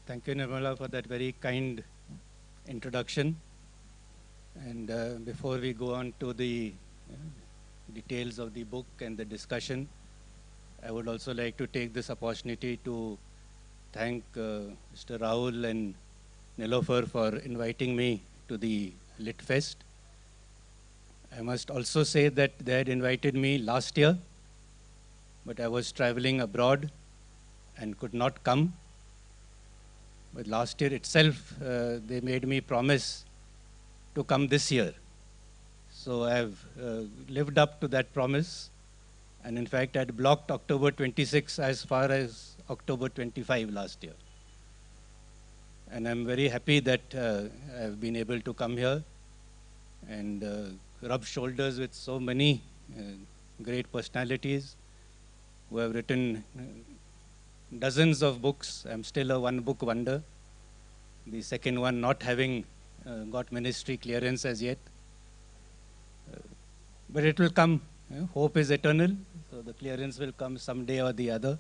Thank you, Nirmala, for that very kind introduction. And before we go on to the details of the book and the discussion, I would also like to take this opportunity to thank Mr. Rahul and Nilofer for inviting me to the Lit Fest. I must also say that they had invited me last year, but I was traveling abroad and could not come. But last year itself, they made me promise to come this year. So I've lived up to that promise. And in fact, I'd blocked October 26 as far as October 25 last year. And I'm very happy that I've been able to come here and rub shoulders with so many great personalities who have written dozens of books. I'm still a one-book wonder. The second one not having got ministry clearance as yet. But it will come. Hope is eternal. So the clearance will come someday or the other.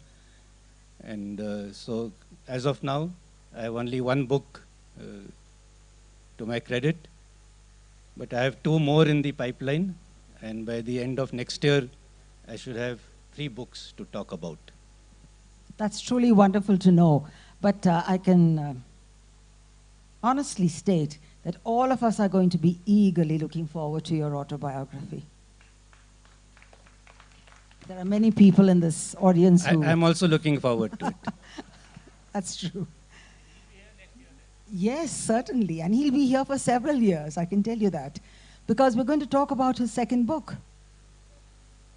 And so as of now, I have only one book to my credit. But I have two more in the pipeline. And by the end of next year, I should have 3 books to talk about. That's truly wonderful to know. But I can honestly state that all of us are going to be eagerly looking forward to your autobiography. There are many people in this audience who... I'm also looking forward to it. That's true. Yes, certainly. And he'll be here for several years, I can tell you that. Because we're going to talk about his second book.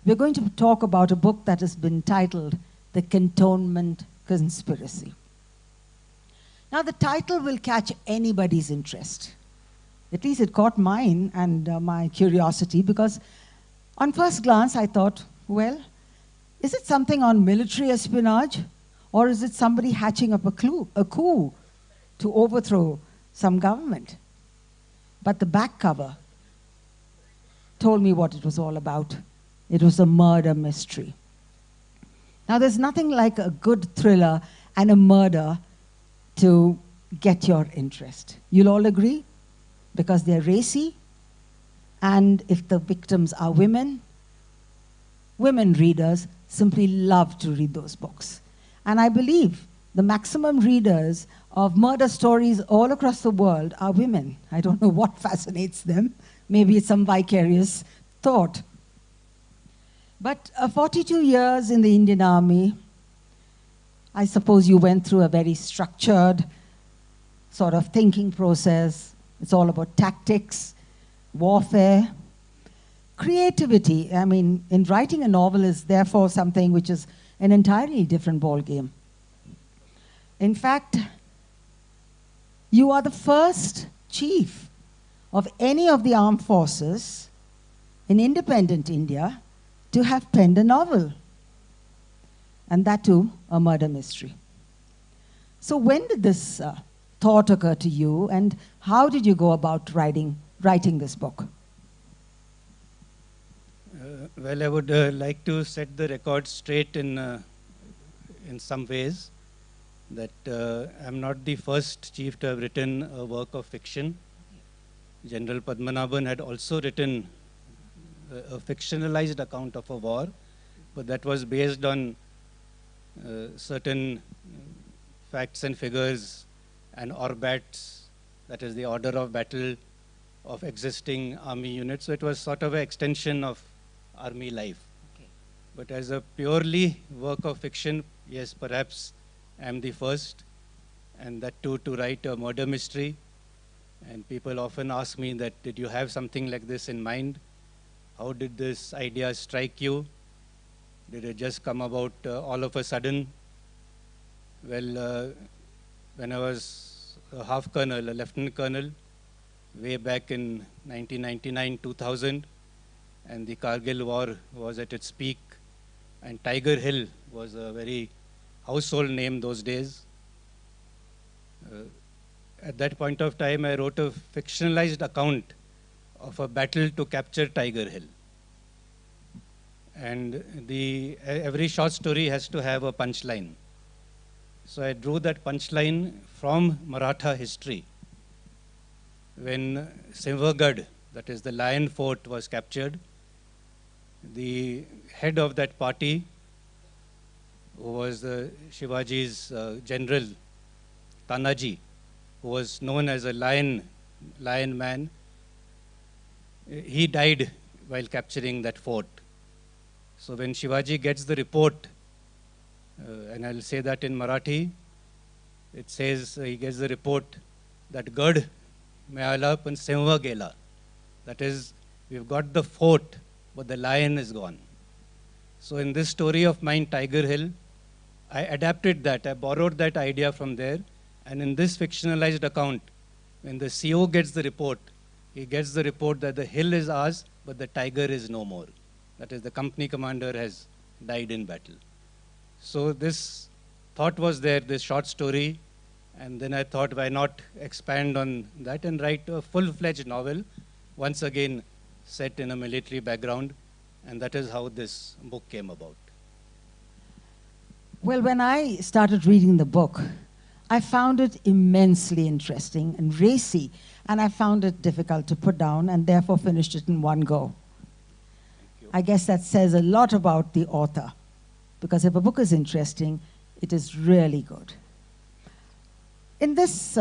We're going to talk about a book that has been titled The Cantonment Conspiracy. Now, the title will catch anybody's interest. At least it caught mine and my curiosity, because on first glance, I thought, well, is it something on military espionage, or is it somebody hatching up a coup to overthrow some government? But the back cover told me what it was all about. It was a murder mystery. Now, there's nothing like a good thriller and a murder to get your interest. You'll all agree? Because they're racy, and if the victims are women, women readers simply love to read those books. And I believe the maximum readers of murder stories all across the world are women. I don't know what fascinates them. Maybe it's some vicarious thought. But 42 years in the Indian Army, I suppose you went through a very structured sort of thinking process. It's all about tactics, warfare, creativity. I mean, in writing a novel is therefore something which is an entirely different ballgame. In fact, you are the first chief of any of the armed forces in independent India to have penned a novel. And that too, a murder mystery. So when did this thought occur to you, and how did you go about writing this book? Well, I would like to set the record straight in some ways, that I'm not the first chief to have written a work of fiction. General Padmanabhan had also written a fictionalized account of a war, but that was based on certain facts and figures and orbats, that is the order of battle of existing army units. So it was sort of an extension of army life. Okay. But as a purely work of fiction, yes, perhaps I'm the first, and that too to write a murder mystery. And people often ask me that, did you have something like this in mind? How did this idea strike you? Did it just come about all of a sudden? Well, when I was a half colonel, a lieutenant colonel, way back in 1999-2000, and the Kargil war was at its peak, and Tiger Hill was a very household name those days. At that point of time, I wrote a fictionalized account of a battle to capture Tiger Hill. And every short story has to have a punchline. So I drew that punchline from Maratha history. When Singh, that is the Lion Fort, was captured, the head of that party, who was Shivaji's general, Tanaji, who was known as a lion man, he died while capturing that fort. So when Shivaji gets the report, and I'll say that in Marathi, it says he gets the report that Gad Meala Pan Singh Gela. That is, we've got the fort, but the lion is gone. So in this story of mine, Tiger Hill, I adapted that. I borrowed that idea from there. And in this fictionalized account, when the CO gets the report, he gets the report that the hill is ours, but the tiger is no more. That is, the company commander has died in battle. So this thought was there, this short story, and then I thought, why not expand on that and write a full-fledged novel, once again set in a military background, and that is how this book came about. Well, when I started reading the book, I found it immensely interesting and racy, and I found it difficult to put down, and therefore finished it in one go. I guess that says a lot about the author, because if a book is interesting, it is really good. In this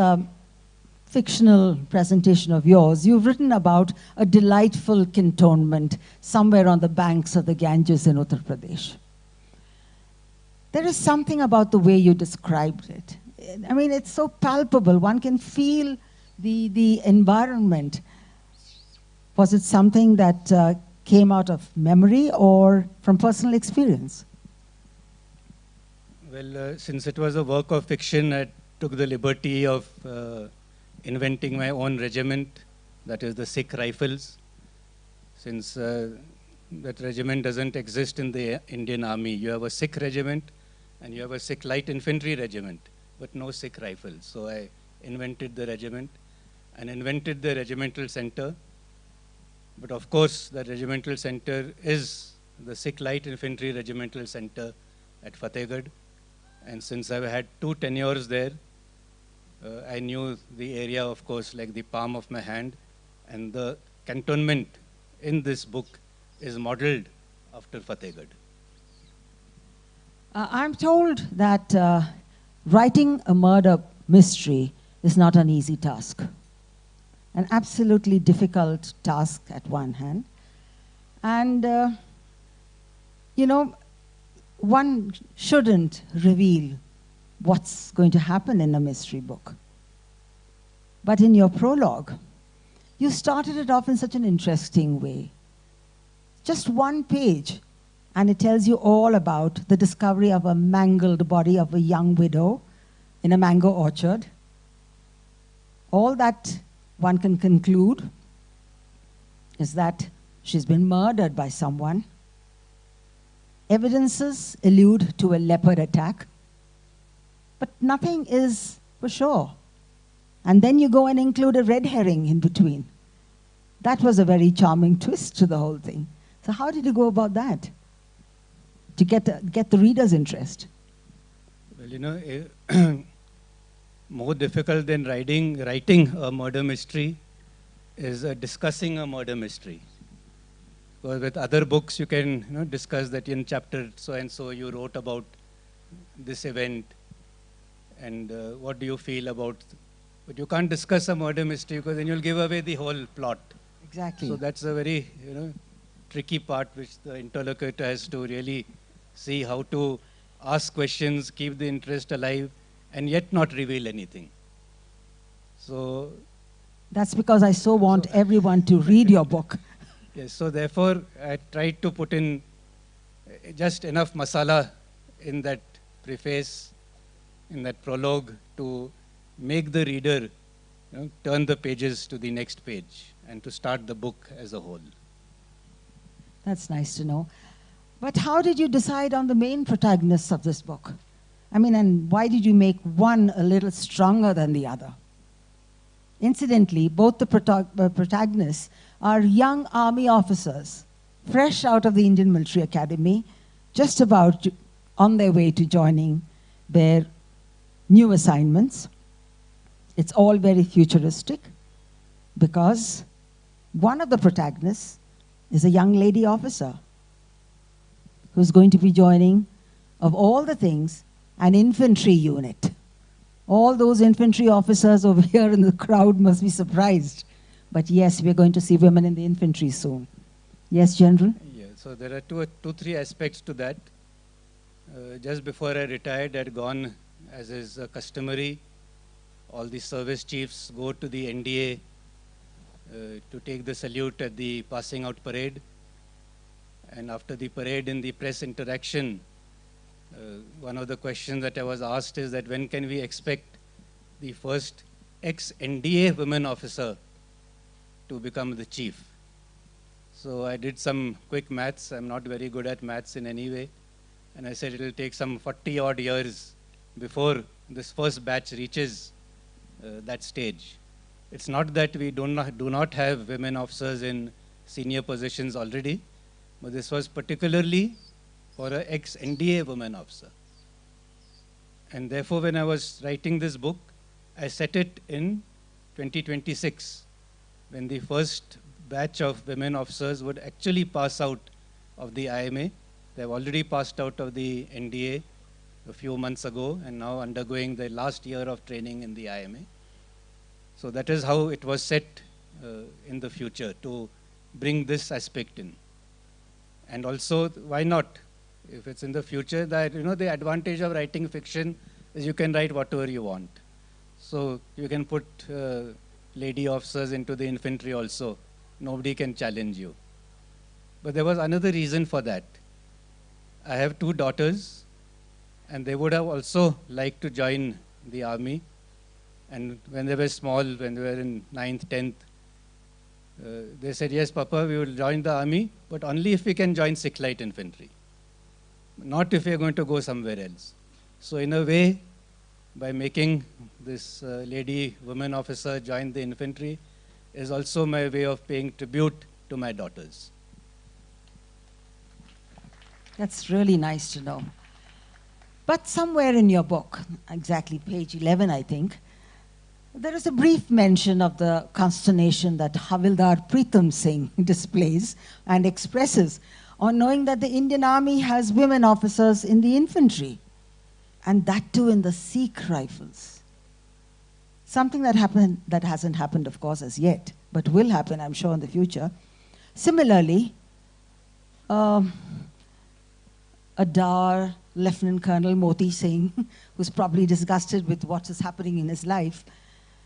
fictional presentation of yours, you've written about a delightful cantonment somewhere on the banks of the Ganges in Uttar Pradesh. There is something about the way you described it. I mean, it's so palpable. One can feel the environment. Was it something that came out of memory or from personal experience? Well, since it was a work of fiction, I took the liberty of inventing my own regiment, that is the Sikh Rifles. Since that regiment doesn't exist in the Indian Army, you have a Sikh regiment and you have a Sikh Light Infantry regiment, but no Sikh Rifles. So I invented the regiment and invented the regimental center. But of course, the regimental center is the Sikh Light Infantry Regimental Center at Fatehgarh. And since I've had 2 tenures there, I knew the area, of course, like the palm of my hand. And the cantonment in this book is modeled after Fatehgarh. I'm told that writing a murder mystery is not an easy task. An absolutely difficult task at one hand. And, you know, one shouldn't reveal what's going to happen in a mystery book. But in your prologue, you started it off in such an interesting way. Just 1 page, and it tells you all about the discovery of a mangled body of a young widow in a mango orchard. All that one can conclude is that she's been murdered by someone. Evidences allude to a leopard attack, but nothing is for sure. And then you go and include a red herring in between. That was a very charming twist to the whole thing. So how did you go about that to get the reader's interest? Well, you know, more difficult than writing a murder mystery is discussing a murder mystery. Because with other books, you can discuss that in chapter so-and-so you wrote about this event and what do you feel about. But you can't discuss a murder mystery because then you'll give away the whole plot. Exactly. So that's a very tricky part which the interlocutor has to really see how to ask questions, keep the interest alive, and yet not reveal anything. So that's because I so want everyone to read your book. Yes, so therefore I tried to put in just enough masala in that preface, in that prologue, to make the reader turn the pages to the next page and to start the book as a whole. That's nice to know. But how did you decide on the main protagonists of this book? I mean, and why did you make one a little stronger than the other? Incidentally, both the protagonists are young army officers, fresh out of the Indian Military Academy, just about on their way to joining their new assignments. It's all very futuristic because one of the protagonists is a young lady officer who's going to be joining, of all the things, an infantry unit. All those infantry officers over here in the crowd must be surprised. But yes, we're going to see women in the infantry soon. Yes, General? Yeah, so there are three aspects to that. Just before I retired, I had gone, as is customary, all the service chiefs go to the NDA to take the salute at the passing out parade. And after the parade, in the press interaction, one of the questions that I was asked is that when can we expect the first ex-NDA women officer to become the chief? So I did some quick maths. I'm not very good at maths in any way. And I said it will take some 40 odd years before this first batch reaches that stage. It's not that we do not have women officers in senior positions already, but this was particularly for an ex-NDA woman officer. And therefore, when I was writing this book, I set it in 2026, when the first batch of women officers would actually pass out of the IMA. They've already passed out of the NDA a few months ago and now undergoing the last year of training in the IMA. So that is how it was set in the future, to bring this aspect in. And also, why not? If it's in the future, that the advantage of writing fiction is you can write whatever you want. So you can put lady officers into the infantry also. Nobody can challenge you. But there was another reason for that. I have 2 daughters, and they would have also liked to join the army. And when they were small, when they were in 9th, 10th, they said, yes, Papa, we will join the army, but only if we can join Sikh Light Infantry. Not if we are going to go somewhere else. So in a way, by making this lady woman officer join the infantry is also my way of paying tribute to my daughters. That's really nice to know. But somewhere in your book, exactly page 11, I think, there is a brief mention of the consternation that Havildar Pritam Singh displays and expresses on knowing that the Indian Army has women officers in the infantry, and that too in the Sikh Rifles. Something that hasn't happened, of course, as yet, but will happen, I'm sure, in the future. Similarly, Adar Lieutenant Colonel Moti Singh, who's probably disgusted with what is happening in his life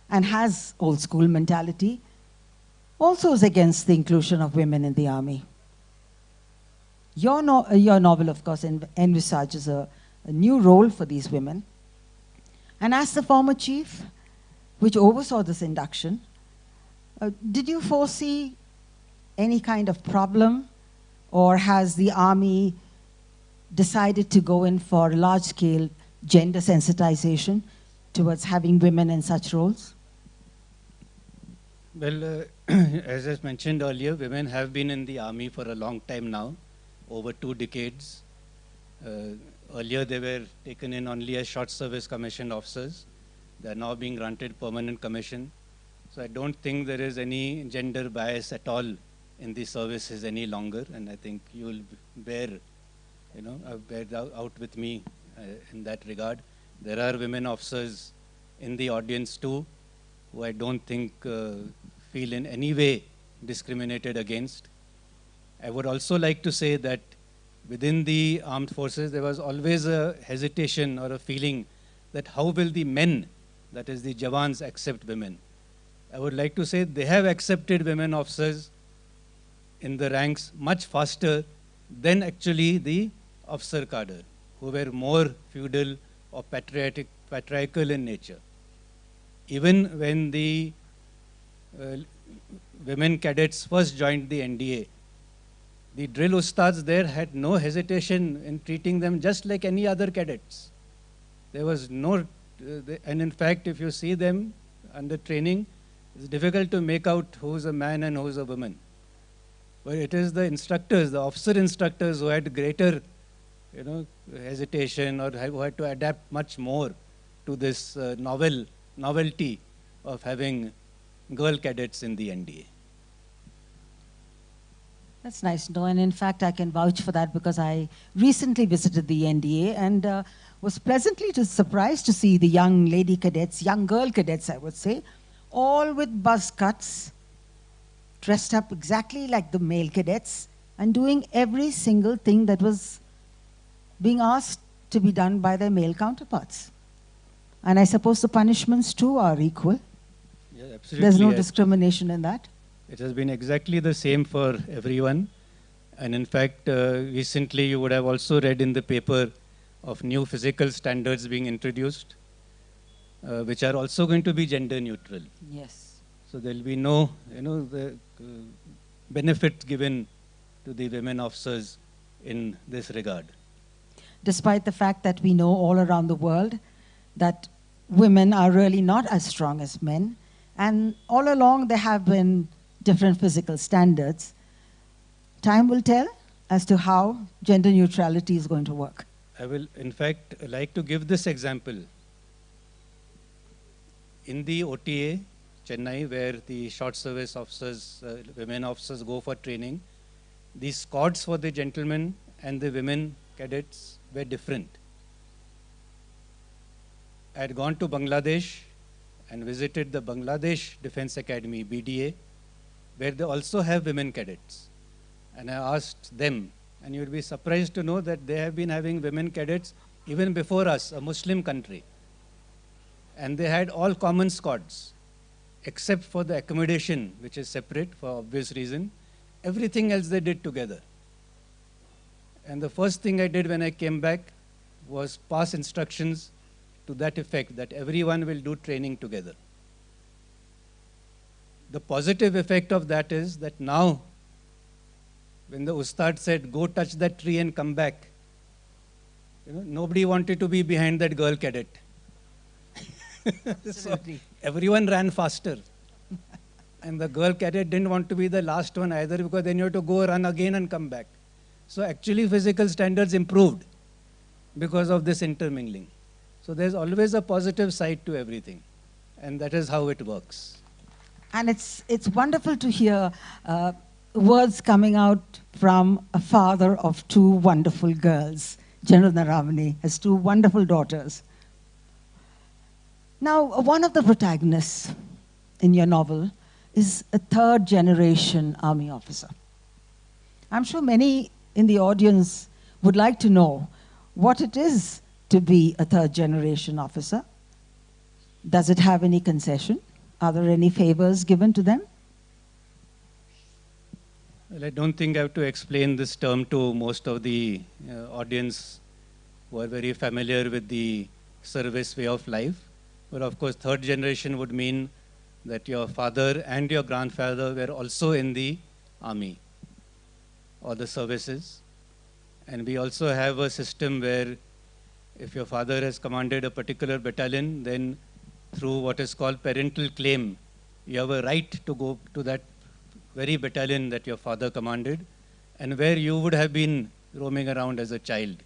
and has old school mentality, also is against the inclusion of women in the army. Your novel, of course, envisages a new role for these women. And as the former chief, which oversaw this induction, did you foresee any kind of problem, or has the army decided to go in for large-scale gender sensitization towards having women in such roles? Well, as I mentioned earlier, women have been in the army for a long time now, over 2 decades. Earlier, they were taken in only as short service commissioned officers. They are now being granted permanent commission. So I don't think there is any gender bias at all in the services any longer, and I think you will bear out with me in that regard. There are women officers in the audience too, who I don't think feel in any way discriminated against. I would also like to say that within the armed forces, there was always a hesitation or a feeling that how will the men, that is the Jawans, accept women. I would like to say they have accepted women officers in the ranks much faster than actually the officer cadre, who were more feudal or patriarchal in nature. Even when the women cadets first joined the NDA, the drill ustads there had no hesitation in treating them just like any other cadets. There was no, and in fact, if you see them under training, it's difficult to make out who's a man and who's a woman. But it is the instructors, the officer instructors, who had greater hesitation, or who had to adapt much more to this novelty of having girl cadets in the NDA. That's nice to know, and in fact, I can vouch for that because I recently visited the NDA and was pleasantly surprised to see the young lady cadets, young girl cadets, I would say, all with buzz cuts, dressed up exactly like the male cadets, and doing every single thing that was being asked to be done by their male counterparts. And I suppose the punishments too are equal. Yeah, absolutely. There's no discrimination in that. It has been exactly the same for everyone. And in fact, recently you would have also read in the paper of new physical standards being introduced, which are also going to be gender neutral. Yes. So there will be no, the benefit given to the women officers in this regard. Despite the fact that we know all around the world that women are really not as strong as men, and all along there have been different physical standards. Time will tell as to how gender neutrality is going to work. I will, in fact, like to give this example. In the OTA, Chennai, where the short service officers, women officers go for training, the squads for the gentlemen and the women cadets were different. I had gone to Bangladesh and visited the Bangladesh Defense Academy, BDA, where they also have women cadets. And I asked them, and you would be surprised to know that they have been having women cadets even before us, a Muslim country. And they had all common squads, except for the accommodation, which is separate for obvious reason. Everything else they did together. And the first thing I did when I came back was pass instructions to that effect, that everyone will do training together. The positive effect of that is that now, when the Ustad said, go touch that tree and come back, nobody wanted to be behind that girl cadet. So everyone ran faster. And the girl cadet didn't want to be the last one either, because then you have to go run again and come back. So actually physical standards improved because of this intermingling. So there's always a positive side to everything. And that is how it works. And it's wonderful to hear words coming out from a father of two wonderful girls. General Naravane has two wonderful daughters. Now, one of the protagonists in your novel is a third-generation army officer. I'm sure many in the audience would like to know what it is to be a third-generation officer. Does it have any concession? Are there any favors given to them? Well, I don't think I have to explain this term to most of the audience who are very familiar with the service way of life. But of course, third generation would mean that your father and your grandfather were also in the army or the services. And we also have a system where if your father has commanded a particular battalion, then through what is called parental claim, you have a right to go to that very battalion that your father commanded and where you would have been roaming around as a child.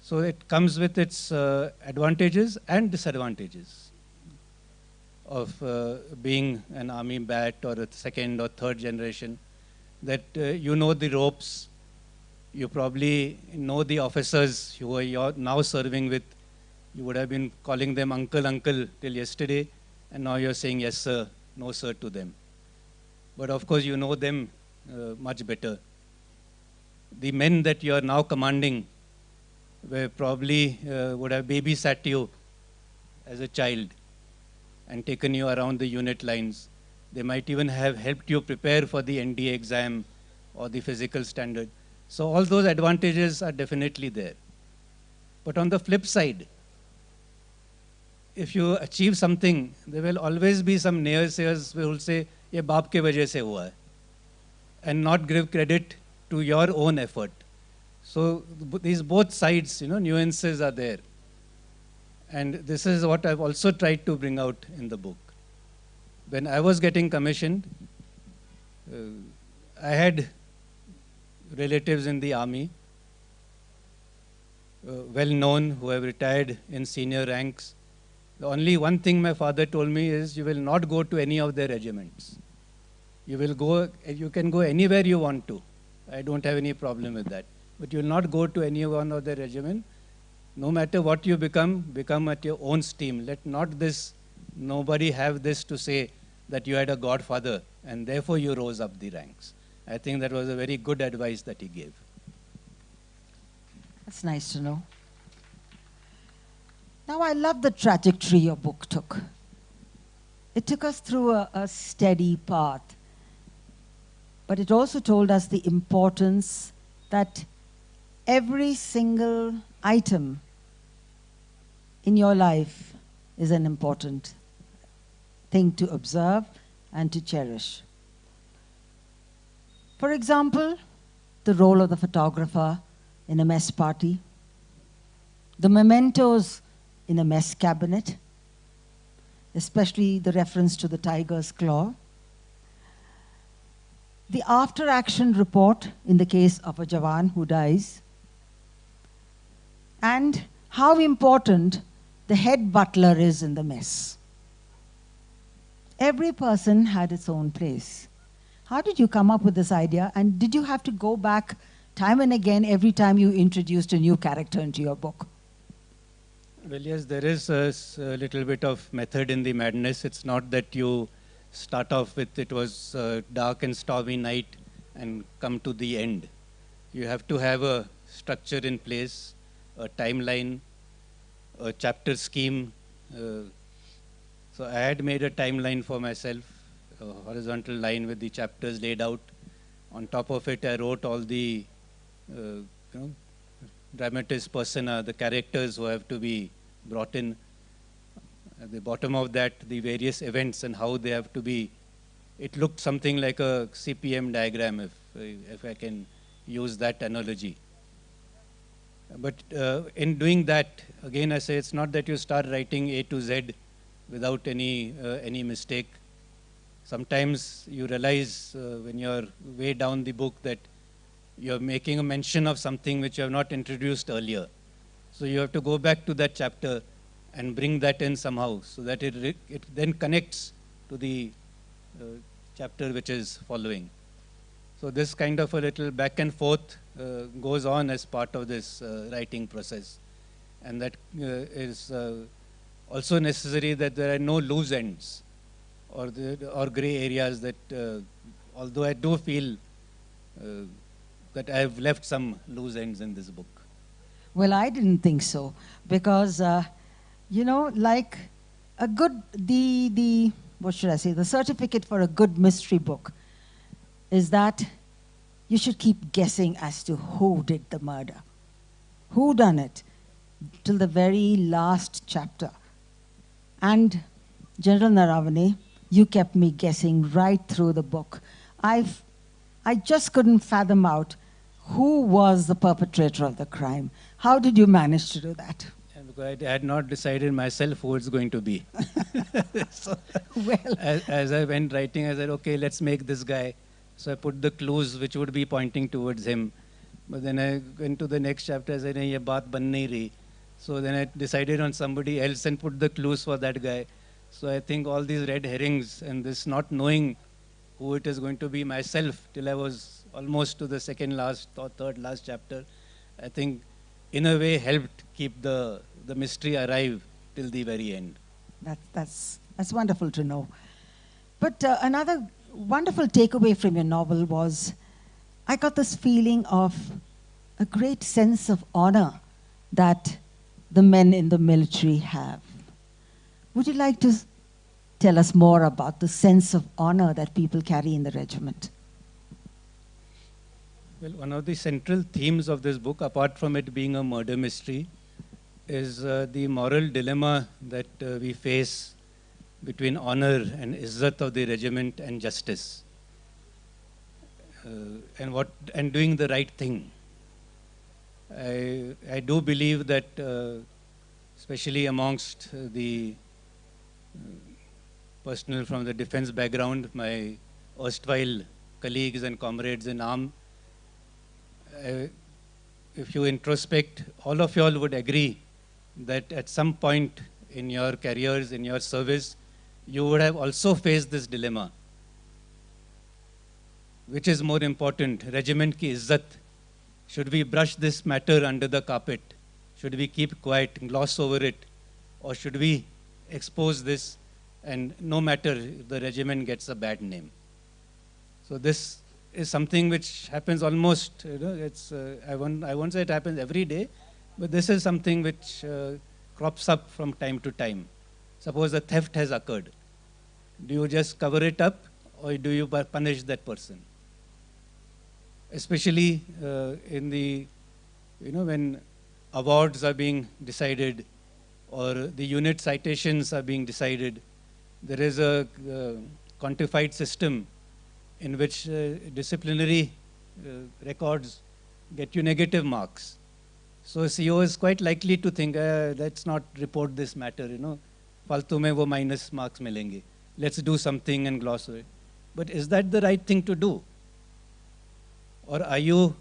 So it comes with its advantages and disadvantages of being an army bat or a second or third generation, that you know the ropes, you probably know the officers who you're now serving with. You would have been calling them uncle, uncle till yesterday, and now you're saying yes sir, no sir to them. But of course you know them much better. The men that you are now commanding were probably would have babysat you as a child and taken you around the unit lines. They might even have helped you prepare for the NDA exam or the physical standard. So all those advantages are definitely there. But on the flip side, if you achieve something, there will always be some naysayers who will say, ye baap ke wajah se hua hai, and not give credit to your own effort. So these both sides, nuances are there. And this is what I've also tried to bring out in the book. When I was getting commissioned, I had relatives in the army. well known, who have retired in senior ranks. The only one thing my father told me is, you will not go to any of their regiments. You can go anywhere you want to. I don't have any problem with that. But you will not go to any one of their regiment. No matter what you become at your own steam. Let not nobody have this to say that you had a godfather and therefore you rose up the ranks. I think that was a very good advice that he gave. That's nice to know. Now, I love the trajectory your book took. It took us through a steady path, but it also told us the importance that every single item in your life is an important thing to observe and to cherish. For example, the role of the photographer in a mess party, the mementos in a mess cabinet, especially the reference to the tiger's claw, the after-action report in the case of a Jawan who dies, and how important the head butler is in the mess. Every person had its own place. How did you come up with this idea, and did you have to go back time and again every time you introduced a new character into your book? Well, yes, there is a little bit of method in the madness. It's not that you start off with it was a dark and stormy night and come to the end. You have to have a structure in place, a timeline, a chapter scheme. So I had made a timeline for myself, a horizontal line with the chapters laid out. On top of it, I wrote all the dramatis persona, the characters who have to be brought in. At the bottom of that, the various events and how they have to be. It looked something like a CPM diagram, if I can use that analogy. But in doing that, again I say, it's not that you start writing A to Z without any mistake. Sometimes you realize when you're way down the book that you're making a mention of something which you have not introduced earlier. So you have to go back to that chapter and bring that in somehow so that it then connects to the chapter which is following. So this kind of a little back and forth goes on as part of this writing process. And that is also necessary that there are no loose ends or gray areas that, although I do feel that I have left some loose ends in this book. Well, I didn't think so, because, like a good, what should I say, the certificate for a good mystery book is that you should keep guessing as to who did the murder, who done it, till the very last chapter. And General Naravane, you kept me guessing right through the book. I just couldn't fathom out who was the perpetrator of the crime. How did you manage to do that? Because I had not decided myself who it's going to be. So, well, as I went writing, I said, okay, let's make this guy. So I put the clues which would be pointing towards him. But then I went to the next chapter, I said, ye baat ban nahi rahi. So then I decided on somebody else and put the clues for that guy. So I think all these red herrings and this not knowing who it is going to be myself till I was almost to the second last or third last chapter, I think in a way helped keep the mystery alive till the very end. That's wonderful to know. But another wonderful takeaway from your novel was, I got this feeling of a great sense of honor that the men in the military have. Would you like to tell us more about the sense of honor that people carry in the regiment? Well, one of the central themes of this book, apart from it being a murder mystery, is the moral dilemma that we face between honor and izzat of the regiment and justice, and doing the right thing. I do believe that, especially amongst the personnel from the defense background, my erstwhile colleagues and comrades in arms, if you introspect, all of you all would agree that at some point in your careers, in your service, you would have also faced this dilemma. Which is more important, regiment ki izzat? Should we brush this matter under the carpet? Should we keep quiet and gloss over it? Or should we expose this and no matter if the regiment gets a bad name? So this is something which happens almost, it's, I won't say it happens every day, but this is something which crops up from time to time. Suppose a theft has occurred. Do you just cover it up or do you punish that person? Especially in the, when awards are being decided or the unit citations are being decided, there is a quantified system in which disciplinary records get you negative marks. So CEO is quite likely to think, let's not report this matter, faltu mein wo minus marks milenge. Let's do something and gloss over it. But is that the right thing to do? Or are you,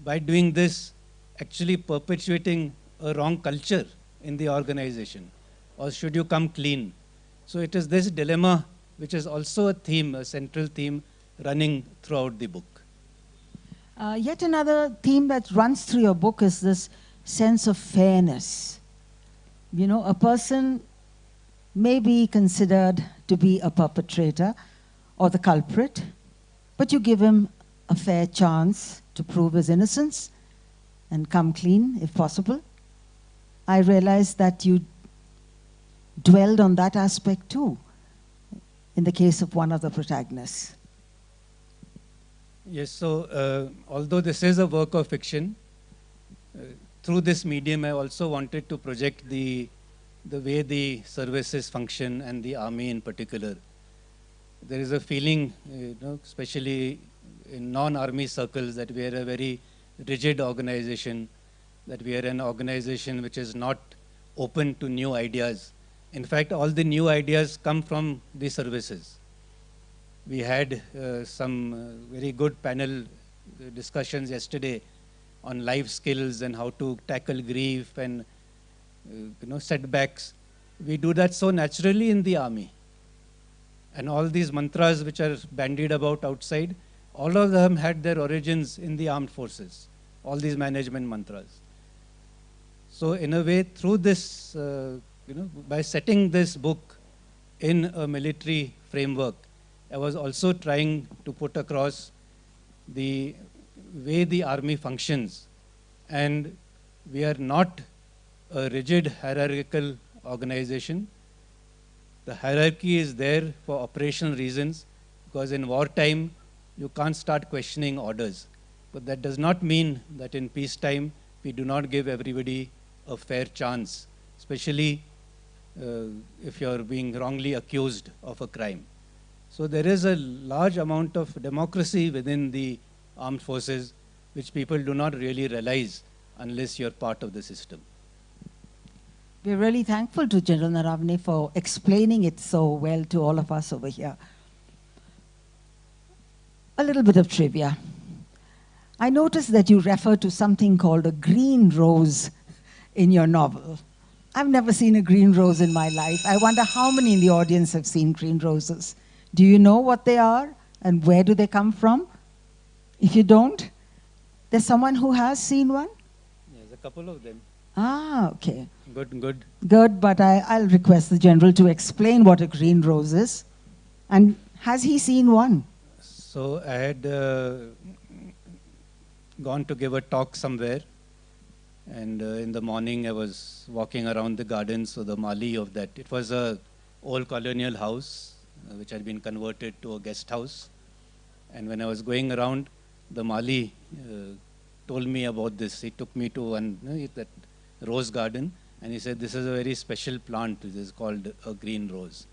by doing this, actually perpetuating a wrong culture in the organization? Or should you come clean? So it is this dilemma which is also a theme, a central theme running throughout the book. Yet another theme that runs through your book is this sense of fairness. A person may be considered to be a perpetrator or the culprit, but you give him a fair chance to prove his innocence and come clean if possible. I realized that you dwelled on that aspect too in the case of one of the protagonists. Yes, so although this is a work of fiction, through this medium I also wanted to project the way the services function and the army in particular. There is a feeling, especially in non-army circles, that we are a very rigid organization, that we are an organization which is not open to new ideas. In fact, all the new ideas come from the services. We had some very good panel discussions yesterday on life skills and how to tackle grief and setbacks. We do that so naturally in the army. And all these mantras which are bandied about outside, all of them had their origins in the armed forces, all these management mantras. So in a way, through this, by setting this book in a military framework, I was also trying to put across the way the army functions. And we are not a rigid hierarchical organization. The hierarchy is there for operational reasons, because in wartime, you can't start questioning orders. But that does not mean that in peacetime, we do not give everybody a fair chance, especially if you're being wrongly accused of a crime. So there is a large amount of democracy within the armed forces, which people do not really realize unless you're part of the system. We're really thankful to General Naravane for explaining it so well to all of us over here. A little bit of trivia. I noticed that you refer to something called a green rose in your novel. I've never seen a green rose in my life. I wonder how many in the audience have seen green roses. Do you know what they are and where do they come from? If you don't, there's someone who has seen one? There's a couple of them. Ah, okay. Good, good. Good, but I'll request the General to explain what a green rose is. And has he seen one? So I had gone to give a talk somewhere. And in the morning, I was walking around the garden, so the mali of that. It was an old colonial house, which had been converted to a guest house. And when I was going around, the mali told me about this. He took me to that rose garden, and he said, this is a very special plant. It is called a green rose.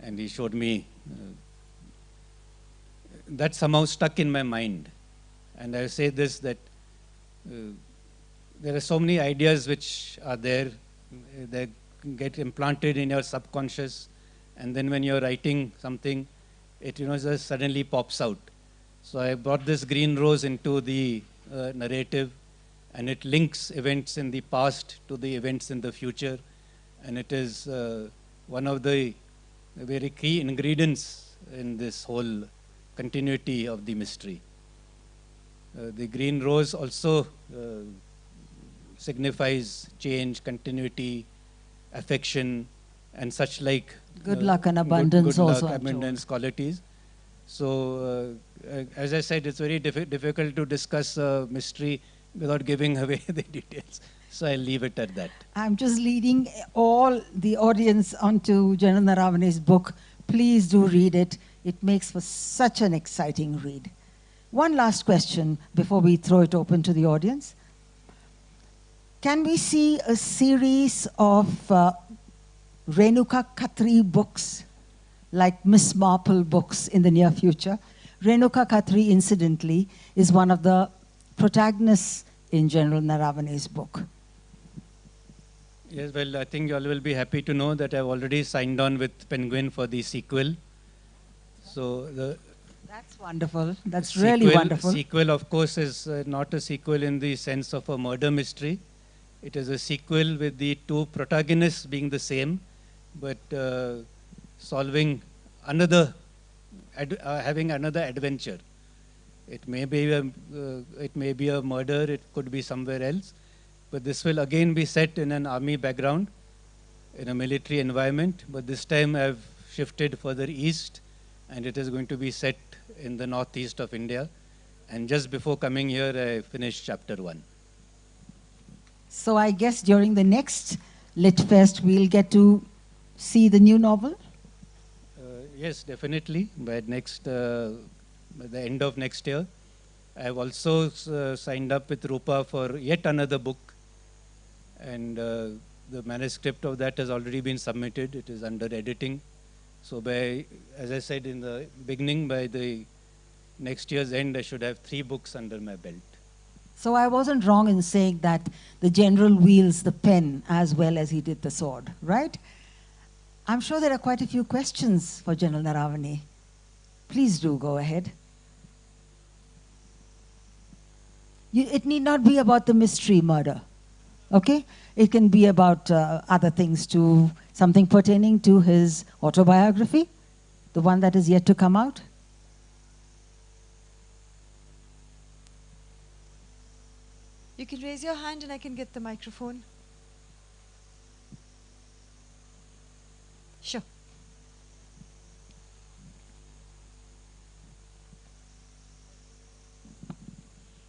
And he showed me. That somehow stuck in my mind. And I say this, that there are so many ideas which are there. They get implanted in your subconscious. And then when you're writing something, it just suddenly pops out. So I brought this green rose into the narrative. and it links events in the past to the events in the future, and it is one of the very key ingredients in this whole continuity of the mystery. The green rose also signifies change, continuity, affection, and such like Good luck and abundance good also, luck, I'm told. abundance qualities. So, as I said, it's very difficult to discuss mystery without giving away the details. So I'll leave it at that. I'm just leading all the audience onto General Naravane's book. Please do read it. It makes for such an exciting read. One last question before we throw it open to the audience. Can we see a series of Renuka Khatri books, like Miss Marple books in the near future? Renuka Khatri, incidentally, is one of the protagonists in General Naravane's book. Yes, well, I think you all will be happy to know that I've already signed on with Penguin for the sequel. So That's wonderful. That's really wonderful. Sequel, of course, is not a sequel in the sense of a murder mystery. It is a sequel with the two protagonists being the same, but solving another, having another adventure. It may be a murder. It could be somewhere else, but this will again be set in an army background, in a military environment. But this time I've shifted further east, and it is going to be set in the northeast of India. And just before coming here, I finished chapter 1. So I guess during the next Lit Fest, we'll get to see the new novel? Yes, definitely. By the end of next year. I have also signed up with Rupa for yet another book. And the manuscript of that has already been submitted. It is under editing. So as I said in the beginning, by the next year's end, I should have 3 books under my belt. So I wasn't wrong in saying that the general wields the pen as well as he did the sword, right? I'm sure there are quite a few questions for General Naravane. Please do go ahead. It need not be about the mystery murder, okay? It can be about other things too, something pertaining to his autobiography, the one that is yet to come out. You can raise your hand and I can get the microphone. Sure.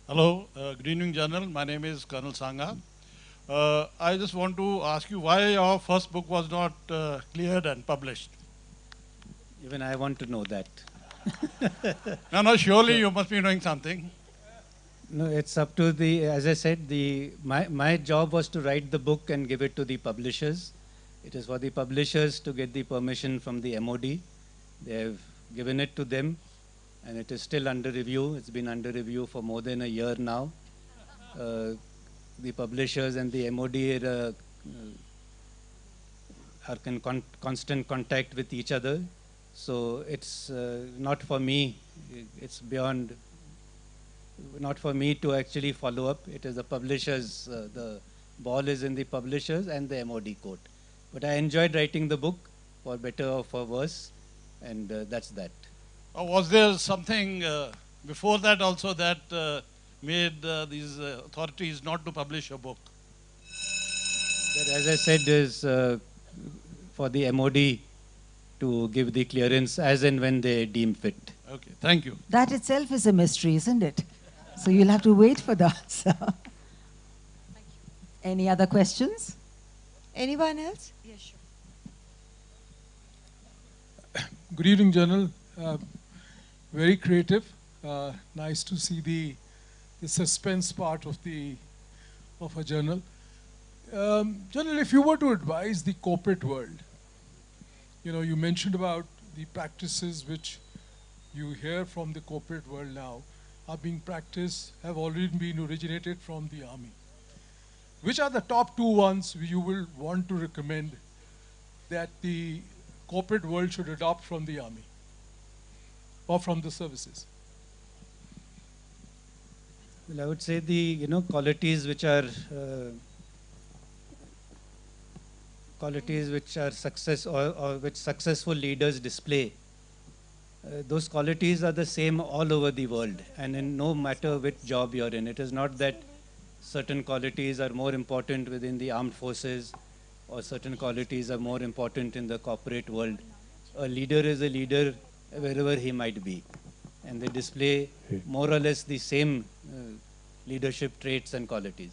Hello, good evening, General. My name is Colonel Sangha. I just want to ask you why your first book was not cleared and published. Even I want to know that. No, surely you must be knowing something. No, it's up to as I said, my job was to write the book and give it to the publishers. It is for the publishers to get the permission from the MOD. They have given it to them, and it is still under review. It's been under review for more than a year now. The publishers and the MOD are in constant contact with each other. So it's not for me. It's beyond. Not for me to actually follow up. It is the publishers. The ball is in the publishers and the MOD court. But I enjoyed writing the book, for better or for worse, and that's that. Was there something before that also that made these authorities not to publish a book? That, as I said, is for the MOD to give the clearance as and when they deem fit. Okay, thank you. That itself is a mystery, isn't it? So you'll have to wait for the answer. Any other questions? Anyone else? Yes, sure. Good evening, General. Very creative. Nice to see the suspense part of a journal. General, if you were to advise the corporate world, you mentioned about the practices which you hear from the corporate world now are being practiced, have already been originated from the army. Which are the top 2 ones you will want to recommend that the corporate world should adopt from the army or from the services? Well, I would say the qualities which are success or which successful leaders display. Those qualities are the same all over the world, and in no matter which job you're in. It is not that certain qualities are more important within the armed forces or certain qualities are more important in the corporate world. A leader is a leader wherever he might be, and they display more or less the same leadership traits and qualities.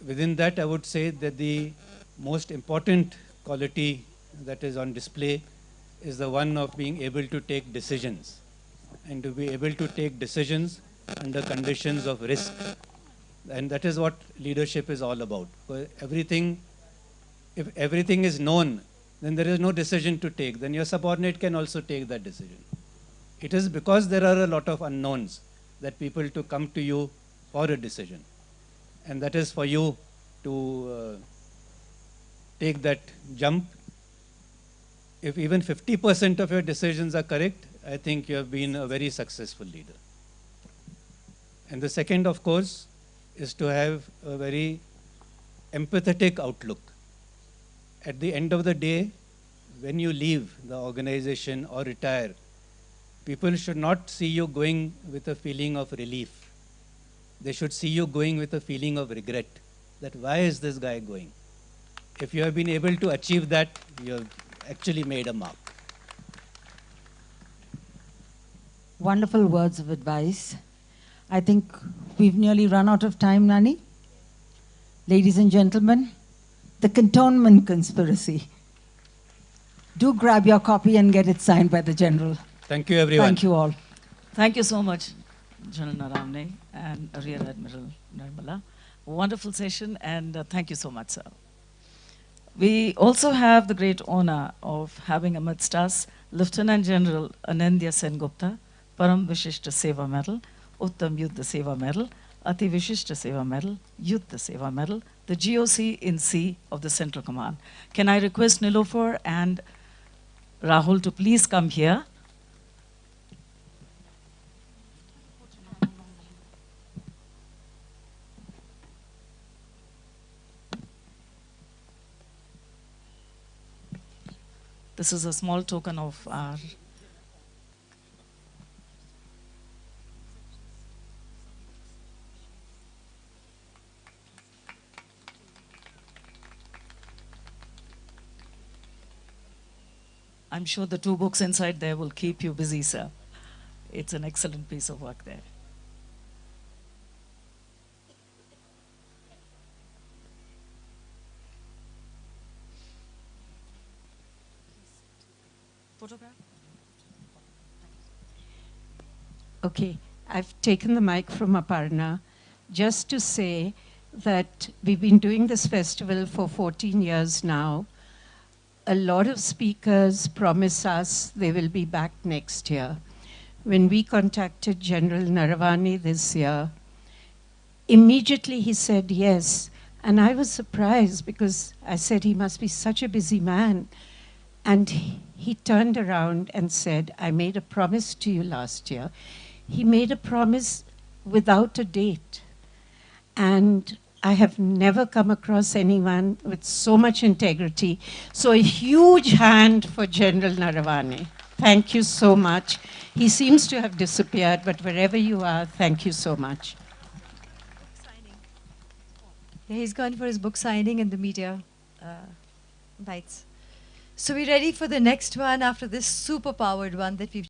Within that, I would say that the most important quality that is on display is the one of being able to take decisions, and to be able to take decisions under conditions of risk. And that is what leadership is all about. If everything is known, then there is no decision to take. Then your subordinate can also take that decision. It is because there are a lot of unknowns that people to come to you for a decision. And that is for you to take that jump. If even 50% of your decisions are correct, I think you have been a very successful leader. And the second, of course, is to have a very empathetic outlook. At the end of the day, when you leave the organization or retire, people should not see you going with a feeling of relief. They should see you going with a feeling of regret, that why is this guy going? If you have been able to achieve that, you have actually made a mark. Wonderful words of advice. I think we've nearly run out of time, Nani. Ladies and gentlemen, the Cantonment Conspiracy. Do grab your copy and get it signed by the General. Thank you, everyone. Thank you all. Thank you so much, General Naravane and Rear Admiral Nirmala. Wonderful session, and thank you so much, sir. We also have the great honor of having amidst us Lieutenant General Anindya Sengupta, Param Vishishta Seva Medal, Uttam Yuddha Seva Medal, Ati Vishishta Seva Medal, Yuddha Seva Medal, the GOC in C of the Central Command. Can I request Nilofer and Rahul to please come here? This is a small token of our I'm sure the 2 books inside there will keep you busy, sir. It's an excellent piece of work there. Photograph? Okay, I've taken the mic from Aparna just to say that we've been doing this festival for 14 years now. A lot of speakers promise us they will be back next year. When we contacted General Naravane this year, immediately he said yes. And I was surprised because I said he must be such a busy man. And he turned around and said, I made a promise to you last year. He made a promise without a date. And I have never come across anyone with so much integrity. So a huge hand for General Naravane. Thank you so much. He seems to have disappeared, but wherever you are, thank you so much. Yeah, he's gone for his book signing and the media bites. So we're ready for the next one after this super powered one that we've